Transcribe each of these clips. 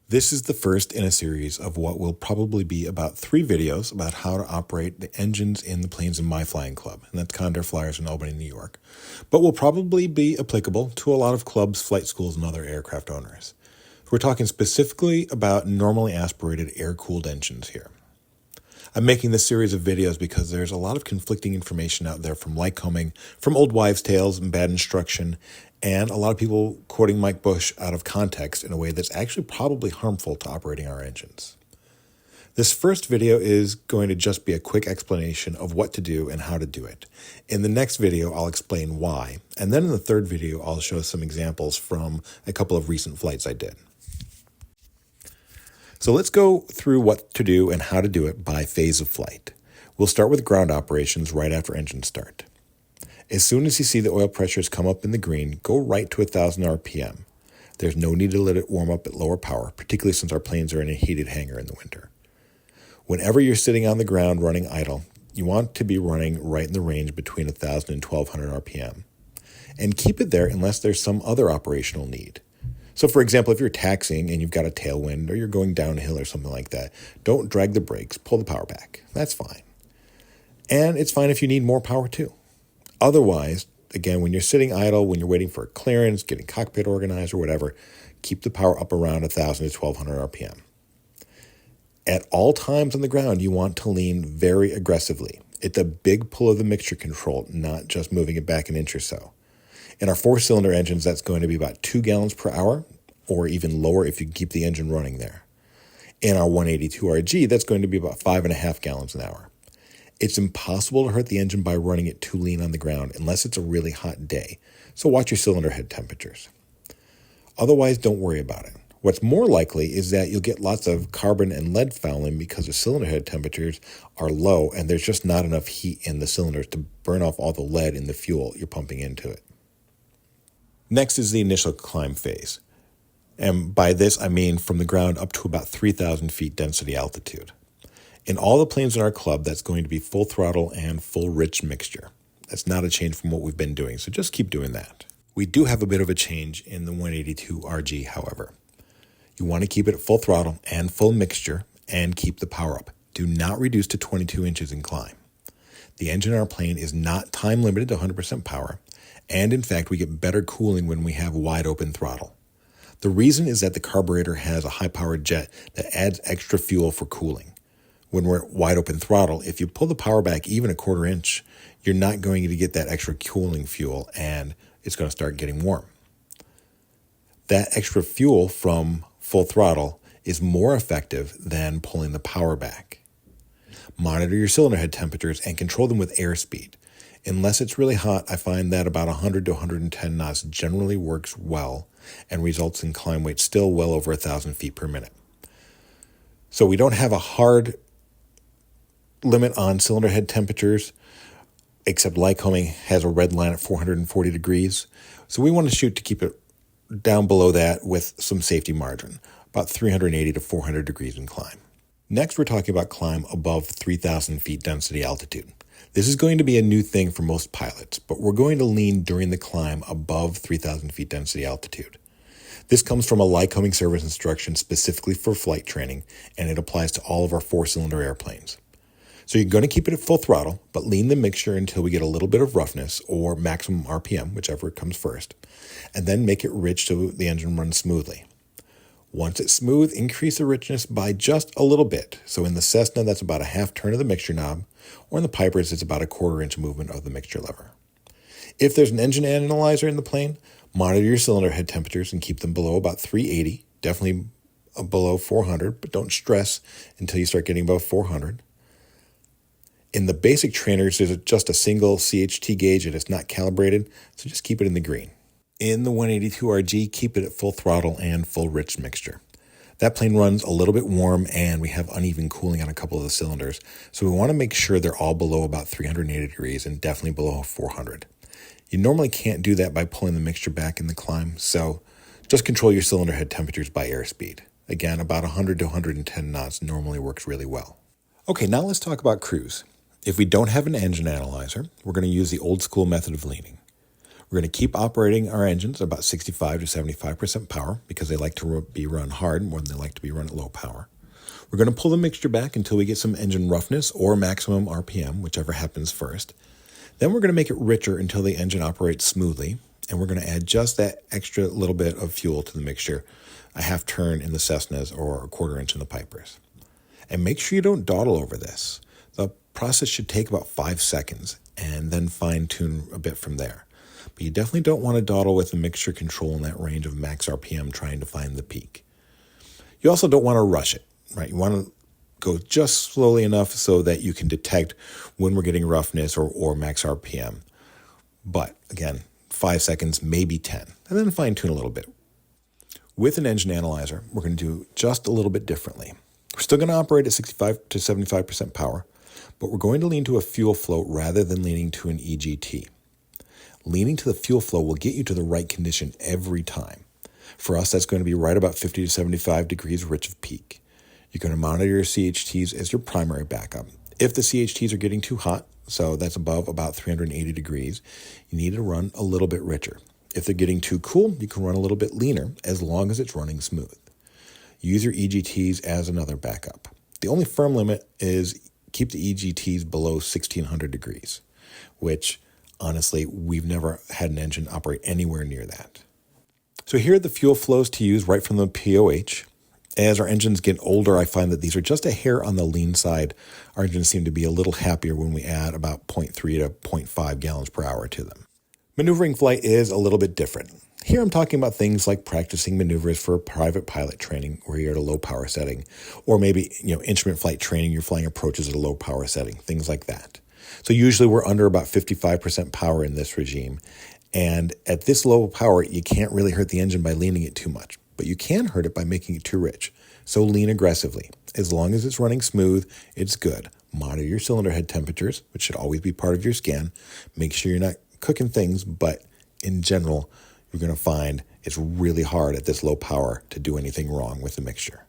This is the first in a series of what will probably be about 3 videos about how to operate the engines in the planes in my flying club, and that's Condair Flyers in Albany, New York, but will probably be applicable to a lot of clubs, flight schools, and other aircraft owners. We're talking specifically about normally aspirated air-cooled engines here. I'm making this series of videos because there's a lot of conflicting information out there from Lycoming, from old wives' tales and bad instruction, and a lot of people quoting Mike Bush out of context in a way that's actually probably harmful to operating our engines. This first video is going to just be a quick explanation of what to do and how to do it. In the next video, I'll explain why, and then in the third video, I'll show some examples from a couple of recent flights I did. So let's go through what to do and how to do it by phase of flight. We'll start with ground operations right after engine start. As soon as you see the oil pressures come up in the green, go right to 1,000 RPM. There's no need to let it warm up at lower power, particularly since our planes are in a heated hangar in the winter. Whenever you're sitting on the ground running idle, you want to be running right in the range between 1,000 and 1,200 RPM. And keep it there unless there's some other operational need. So for example, if you're taxiing and you've got a tailwind or you're going downhill or something like that, don't drag the brakes, pull the power back. That's fine. And it's fine if you need more power too. Otherwise, again, when you're sitting idle, when you're waiting for a clearance, getting cockpit organized or whatever, keep the power up around 1,000 to 1,200 RPM. At all times on the ground, you want to lean very aggressively. It's a big pull of the mixture control, not just moving it back an inch or so. In our 4-cylinder engines, that's going to be about 2 gallons per hour, or even lower if you keep the engine running there. In our 182RG, that's going to be about 5.5 gallons an hour. It's impossible to hurt the engine by running it too lean on the ground unless it's a really hot day, so watch your cylinder head temperatures. Otherwise, don't worry about it. What's more likely is that you'll get lots of carbon and lead fouling because the cylinder head temperatures are low and there's just not enough heat in the cylinders to burn off all the lead in the fuel you're pumping into it. Next is the initial climb phase. And by this, I mean from the ground up to about 3,000 feet density altitude. In all the planes in our club, that's going to be full throttle and full rich mixture. That's not a change from what we've been doing, so just keep doing that. We do have a bit of a change in the 182RG, however. You want to keep it at full throttle and full mixture and keep the power up. Do not reduce to 22 inches in climb. The engine in our plane is not time limited to 100% power, and in fact, we get better cooling when we have wide open throttle. The reason is that the carburetor has a high-powered jet that adds extra fuel for cooling. When we're at wide open throttle, if you pull the power back even a quarter inch, you're not going to get that extra cooling fuel and it's going to start getting warm. That extra fuel from full throttle is more effective than pulling the power back. Monitor your cylinder head temperatures and control them with airspeed. Unless it's really hot, I find that about 100 to 110 knots generally works well and results in climb weight still well over 1,000 feet per minute. So we don't have a hard limit on cylinder head temperatures, except Lycoming has a red line at 440 degrees. So we want to shoot to keep it down below that with some safety margin, about 380 to 400 degrees in climb. Next, we're talking about climb above 3,000 feet density altitude. This is going to be a new thing for most pilots, but we're going to lean during the climb above 3,000 feet density altitude. This comes from a Lycoming service instruction specifically for flight training, and it applies to all of our 4-cylinder airplanes. So you're going to keep it at full throttle, but lean the mixture until we get a little bit of roughness or maximum RPM, whichever comes first, and then make it rich so the engine runs smoothly. Once it's smooth, increase the richness by just a little bit. So in the Cessna, that's about a half turn of the mixture knob, or in the Pipers, it's about a quarter inch movement of the mixture lever. If there's an engine analyzer in the plane, monitor your cylinder head temperatures and keep them below about 380, definitely below 400, but don't stress until you start getting above 400. In the basic trainers, there's just a single CHT gauge and it's not calibrated, so just keep it in the green. In the 182RG, keep it at full throttle and full rich mixture. That plane runs a little bit warm and we have uneven cooling on a couple of the cylinders, so we want to make sure they're all below about 380 degrees and definitely below 400. You normally can't do that by pulling the mixture back in the climb, so just control your cylinder head temperatures by airspeed. Again, about 100 to 110 knots normally works really well. Okay, now let's talk about cruise. If we don't have an engine analyzer, we're going to use the old school method of leaning. We're going to keep operating our engines at about 65 to 75% power because they like to be run hard more than they like to be run at low power. We're going to pull the mixture back until we get some engine roughness or maximum RPM, whichever happens first. Then we're going to make it richer until the engine operates smoothly, and we're going to add just that extra little bit of fuel to the mixture, a half turn in the Cessnas or a quarter inch in the Pipers. And make sure you don't dawdle over this. The process should take about 5 seconds and then fine tune a bit from there. But you definitely don't want to dawdle with the mixture control in that range of max RPM trying to find the peak. You also don't want to rush it, right? You want to go just slowly enough so that you can detect when we're getting roughness or max RPM. But again, 5 seconds, maybe 10, and then fine tune a little bit. With an engine analyzer, we're going to do just a little bit differently. We're still going to operate at 65 to 75% power, but we're going to lean to a fuel flow rather than leaning to an EGT. Leaning to the fuel flow will get you to the right condition every time. For us, that's going to be right about 50 to 75 degrees rich of peak. You're going to monitor your CHTs as your primary backup. If the CHTs are getting too hot, so that's above about 380 degrees, you need to run a little bit richer. If they're getting too cool, you can run a little bit leaner as long as it's running smooth. Use your EGTs as another backup. The only firm limit is keep the EGTs below 1600 degrees, which honestly, we've never had an engine operate anywhere near that. So here are the fuel flows to use right from the POH. As our engines get older, I find that these are just a hair on the lean side. Our engines seem to be a little happier when we add about 0.3 to 0.5 gallons per hour to them. Maneuvering flight is a little bit different. Here I'm talking about things like practicing maneuvers for private pilot training where you're at a low power setting, or maybe instrument flight training, you're flying approaches at a low power setting, things like that. So usually we're under about 55% power in this regime. And at this low power, you can't really hurt the engine by leaning it too much, but you can hurt it by making it too rich. So lean aggressively. As long as it's running smooth, it's good. Monitor your cylinder head temperatures, which should always be part of your scan. Make sure you're not cooking things, but in general, you're going to find it's really hard at this low power to do anything wrong with the mixture.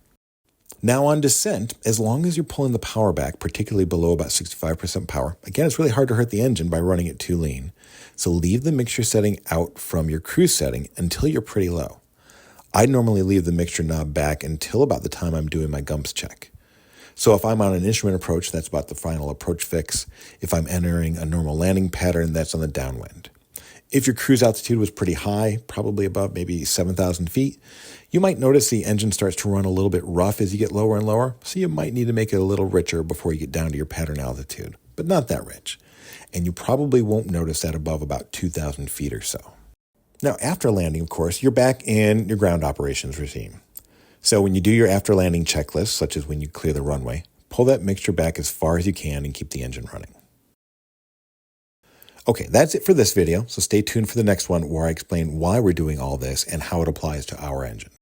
Now on descent, as long as you're pulling the power back, particularly below about 65% power, again, it's really hard to hurt the engine by running it too lean. So leave the mixture setting out from your cruise setting until you're pretty low. I normally leave the mixture knob back until about the time I'm doing my GUMPS check. So if I'm on an instrument approach, that's about the final approach fix. If I'm entering a normal landing pattern, that's on the downwind. If your cruise altitude was pretty high, probably above maybe 7,000 feet, you might notice the engine starts to run a little bit rough as you get lower and lower, so you might need to make it a little richer before you get down to your pattern altitude, but not that rich. And you probably won't notice that above about 2,000 feet or so. Now, after landing, of course, you're back in your ground operations regime. So when you do your after landing checklist, such as when you clear the runway, pull that mixture back as far as you can and keep the engine running. Okay, that's it for this video, so stay tuned for the next one where I explain why we're doing all this and how it applies to our engine.